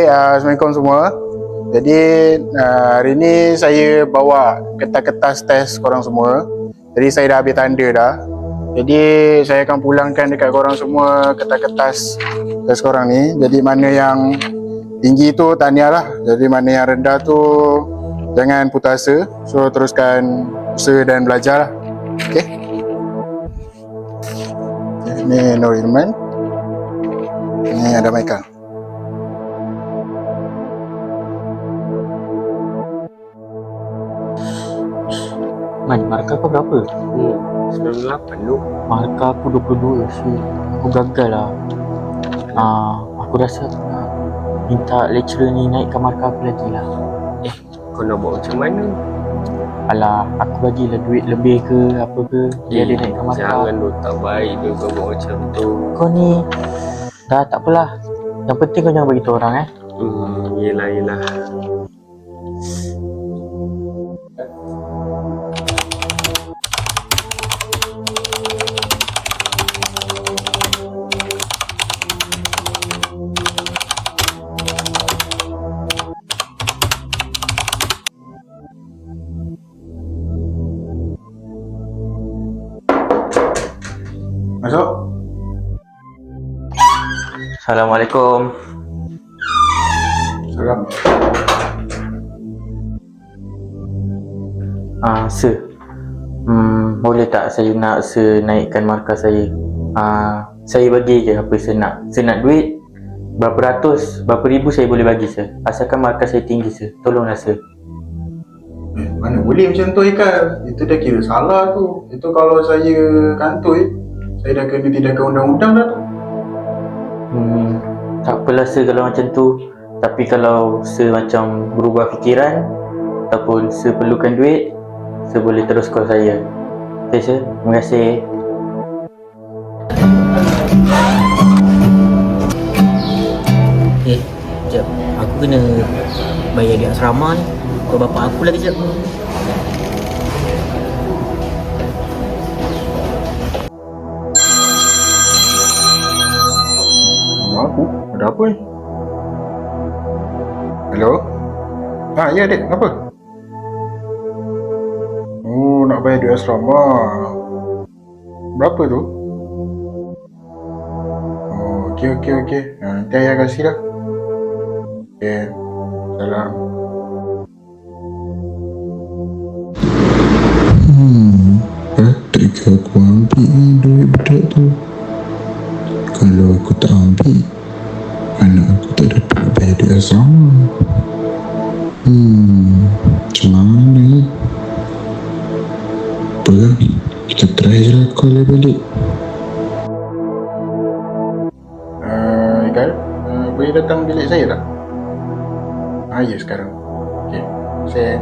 Assalamualaikum semua. Jadi hari ni saya bawa kertas-kertas test korang semua. Jadi saya dah ambil tanda dah. Jadi saya akan pulangkan dekat korang semua kertas-kertas test korang ni. Jadi mana yang tinggi tu tahniah lah. Jadi mana yang rendah tu jangan putus asa. So teruskan usaha dan belajar lah. Okay. Ni Nur Ilman. Ni ada Michael. Man, markah kau berapa? 98 tu. Markah aku 22. So, aku gagal lah. Aku rasa minta lecturer ni naikkan markah aku lagi lah. Kau nak buat macam mana? Alah, aku bagilah duit lebih ke apa ke, dia ada naikkan markah. Jangan tu, tak baik tu kau buat macam tu. Kau ni dah tak apalah. Yang penting kau jangan beritahu orang Yelah. Masuk. Assalamualaikum. Salam. Sir, boleh tak saya nak sir naikkan markah saya? Saya bagi je apa saya nak. Saya nak duit berapa ratus, berapa ribu saya boleh bagi sir. Asalkan markah saya tinggi sir. Tolonglah sir. Mana boleh macam tu Ikal? Itu dah kira salah tu. Itu kalau saya kantoi, saya dah kena tidakkan undang-undang dah tu. Tak apalah sir kalau macam tu. Tapi kalau sir macam berubah fikiran ataupun sir perlukan duit, sir boleh terus call saya. Okay sir, terima kasih. Sekejap. Aku kena bayar di asrama ni. Kau bapak aku lagi sekejap. Aku? Ada apa ni? Hello? Ya dek, kenapa? Oh, nak bayar duit asrama. Berapa tu? Oh, okey. Nanti ayah kasih lah. Okey. Salam. Takkan aku ambil ni duit budak tu. Kalau aku tak ambil, anak aku tak dapat bayar duit asrama. Macam mana ni? Apa lah, kita try je lah call dia balik. Ikal, boleh datang bilik saya tak? Ya sekarang. Okey, saya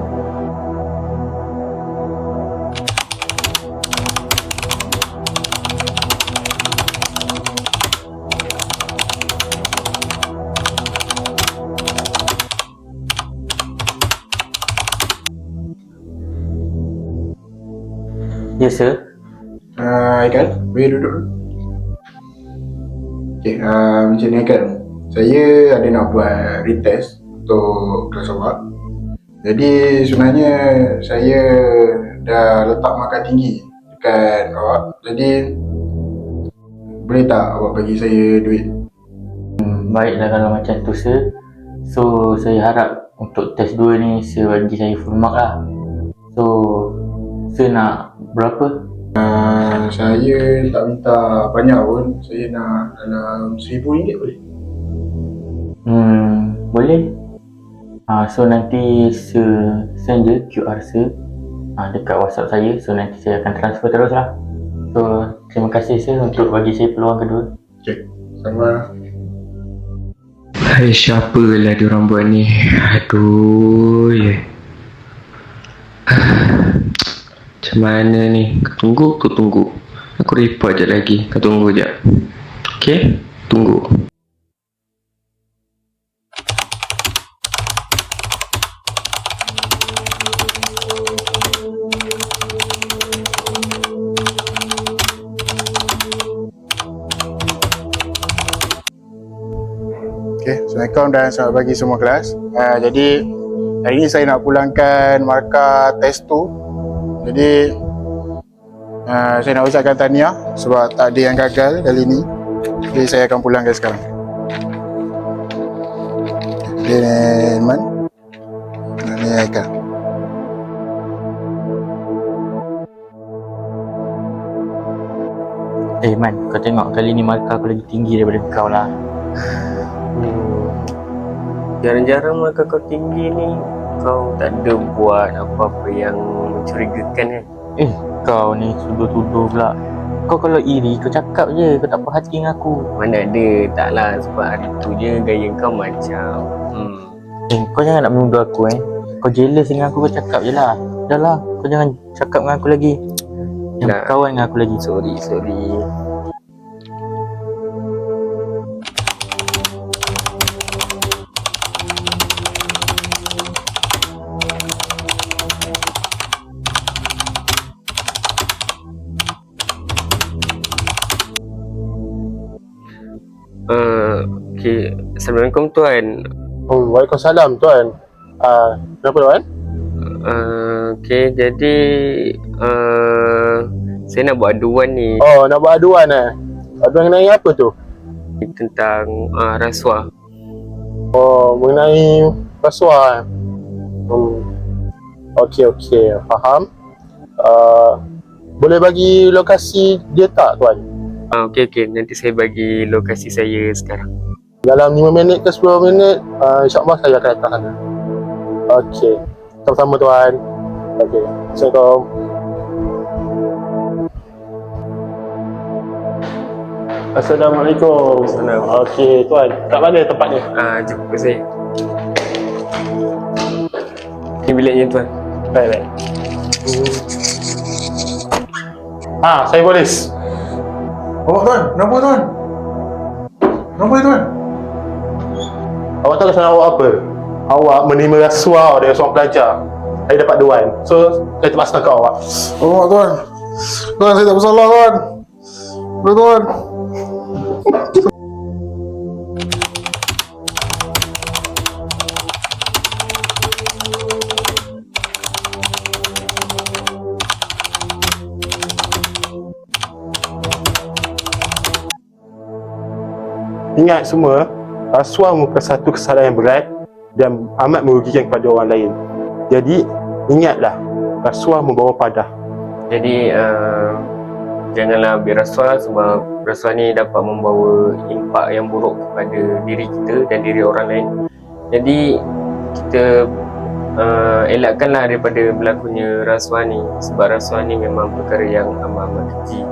Ya sir. Ikal, boleh duduk dulu. Okey, macam ni Ikal. Saya ada nak buat retest untuk kelas awak. Jadi sebenarnya saya dah letak markah tinggi dekat awak. Jadi boleh tak awak bagi saya duit? Baiklah kalau macam tu sir. So saya harap untuk test 2 ni sir bagi saya full mark lah. So sir nak berapa? Saya tak minta banyak pun. Saya nak dalam RM1,000 boleh? Boleh. So nanti sir send je QR sir dekat WhatsApp saya. So nanti saya akan transfer terus lah. So terima kasih sir untuk bagi saya peluang kedua. Okey, sama. Hai, siapa lah diorang buat ni? Aduh, Macam mana ni? Kau tunggu. Aku report je lagi. Kau tunggu je. Okay? Tunggu. Okay, Assalamualaikum dan selamat pagi semua kelas. Jadi hari ini saya nak pulangkan markah test tu. Jadi saya nak ucapkan tahniah sebab tak ada yang gagal kali ni. Jadi saya akan pulangkan sekarang. Ini Man. Ini Aikal. Man, kau tengok kali ni markah aku lagi tinggi daripada kau lah. Jarang-jarang markah kau tinggi ni, kau tak ada buat apa-apa yang mencurigakan kan? Kau ni tuduh-tuduh pula. Kau kalau iri, kau cakap je. Kau tak perhati dengan aku. Mana ada, taklah sebab hari tu je gaya kau macam Kau jangan nak menuduh aku Kau jealous dengan aku, kau cakap je lah. Dah lah, kau jangan cakap dengan aku lagi. Jangan Dah. kawan dengan aku lagi. Sorry. Okay. Assalamualaikum Tuan. Waalaikumsalam tuan. Kenapa tuan? Okay, jadi saya nak buat aduan ni Oh, nak buat aduan Aduan mengenai apa tu? tentang rasuah. Oh, mengenai rasuah Okey, faham. Boleh bagi lokasi dia tak tuan? Okay, nanti saya bagi lokasi saya sekarang. Dalam 5 minit ke 10 minit, insyaAllah saya akan datang sana. Okey, sama-sama tuan. Okey, Assalamualaikum. Assalamualaikum. Assalamualaikum. Okey tuan, kat mana tempatnya? Jemput saya. Ini biliknya Tuan. Baik. Saya polis. Oh tuan, kenapa tuan? Kenapa tuan? Awak tahu kesalahan awak apa? Awak menerima rasuah dari seorang pelajar. Saya dapat dewan. So, saya terpaksa tangkap awak. Oh tuan. Tuan, saya tak bersalah tuan. Tuan. Ingat semua, rasuah merupakan satu kesalahan yang berat dan amat merugikan kepada orang lain. Jadi, ingatlah, rasuah membawa padah. Jadi janganlah ambil rasuah sebab rasuah ni dapat membawa impak yang buruk kepada diri kita dan diri orang lain. Jadi kita elakkanlah daripada berlakunya rasuah ni sebab rasuah ni memang perkara yang amat-amat keji.